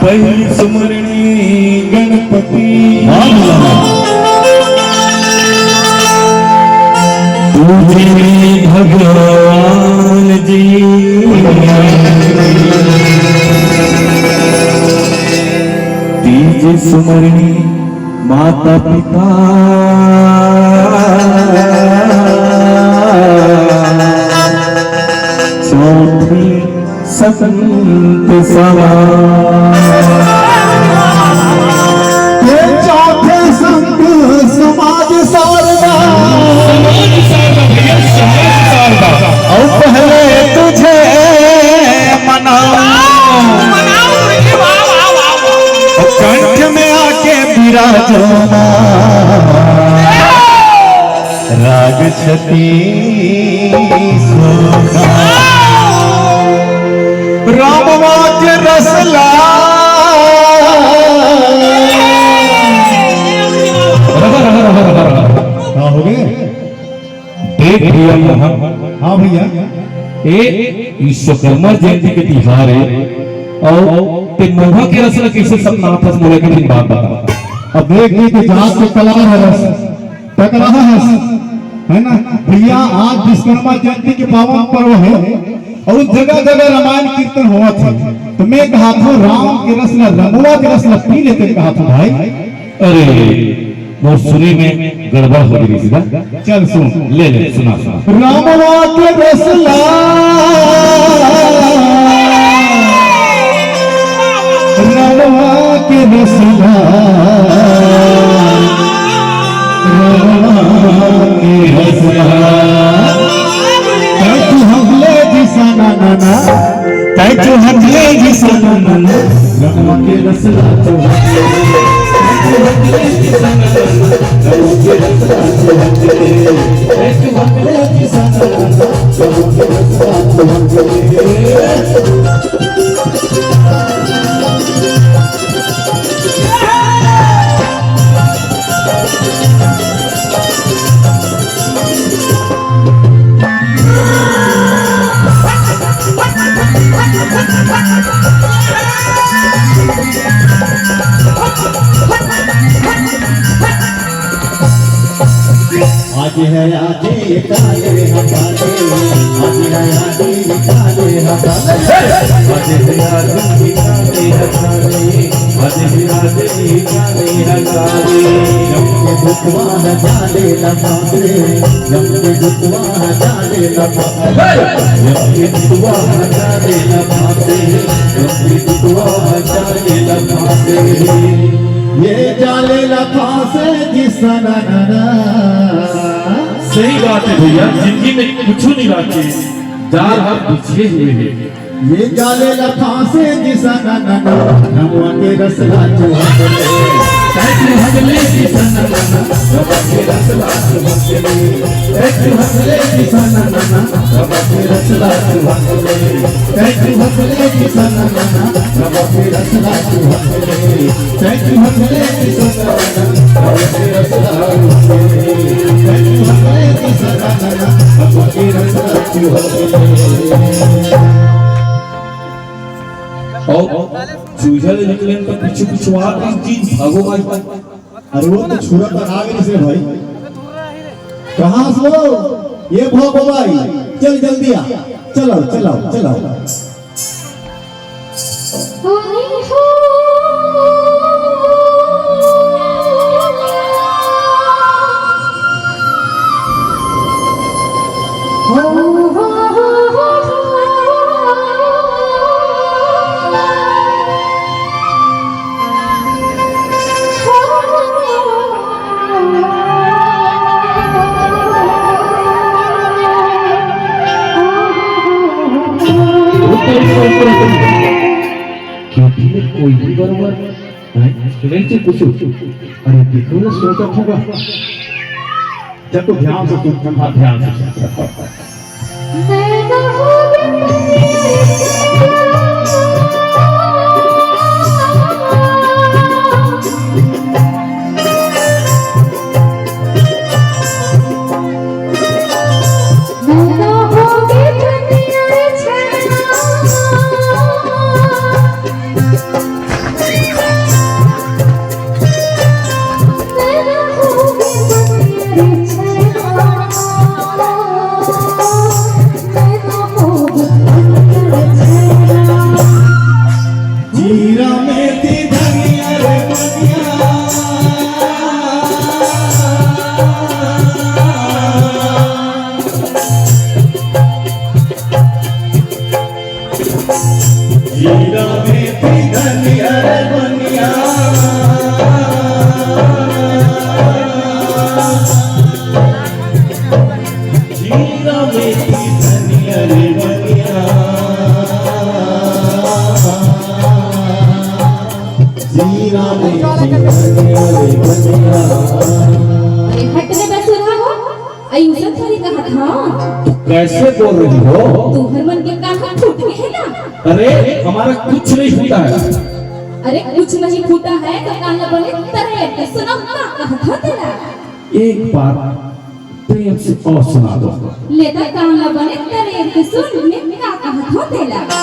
पहली सुमरणी गणपति तुझे भगवान जी तीजे सुमरणी माता पिता चौथी संत चौथे संत समाज सारदा और पहले तुझे मनाओ कंठ में आके विराजो राग छती राम वाक्य रसला हो गए देख भैया हाँ भैया विश्वकर्मा जयंती के तिहार है और ते नोभा के रसला कैसे सब आपस में के दिन बात बता अब देख ली कि जहाँ से कला है रस तक रहा है ना भैया। आज विश्वकर्मा जयंती के पावन पर्व है और जगह जगह रामायण कीर्तन हुआ था, तो मैं कहा था राम के रस न रमुआ के रस न पी लेते कहा था भाई। अरे वो सुनी में गड़बड़ हो गई सीधा। चल सुन ले सुना रमुआ के रस ला रमुआ के रस ला रमुआ के रस ला तू हटले जिसना नाना रमुआ के रस ला आज है आज ये काले हमारे आज है आज ये काले हमारे आज है आज ये काले हमारे आज है आज ये काले हमारे जब दुखवा न जाने लमाते जब दुखवा न जाने लमाते जब दुखवा न जाने लमाते जब दुखवा न जाने लमाते ये जाले लफा से जिसना ना सही बात है भैया, जिंदगी में कुछ नहीं बाकी जाल हर बिछे हुए हैं। ये जाले लफा से जिसना ना नमुआ के रसला चुहके तू हगले जिसना ना नमुआ के रसला चुहके तू हगले जिसना ना नमुआ के रसला चुहके तू हगले जिसना ना नमुआ के रसला चुहके तू हगले जिसना ना नमुआ के रसला चुहके तू हगले जिसना ना नमुआ के रसला चुहके और चूजा निकले तो पीछे पिछवा चीज भागो भाई। अरे वो तो छुरा तक आ गई से भाई कहाँ से ये भागो भाई चल जल्दी आ चलो चलो चलो क्योंकि कोई भी बराबर नहीं से पूछो। अरे देखो ना सोचा होगा। जब तो ध्यान से तुम ध्यान से जीरा मेथी धनिया रे बनिया जीरा मेथी धनिया रे बनिया जीरा मेथी धनिया रे बनिया जीरा मेथी धनिया रे बनिया। अरे हटने में सुना हो ऐसा थोड़ी कहा था। कैसे बोल रही हो? तुम्हारे मन के कहा फूट गए है ना। अरे हमारा कुछ नहीं होता है। अरे कुछ नहीं फूटा है तो कान बोले तरह के सुनो क्या कहा था तेरा। एक बार प्रेम से और सुना दो। लेता कान बोले तरह के सुन में क्या कहा था तेरा।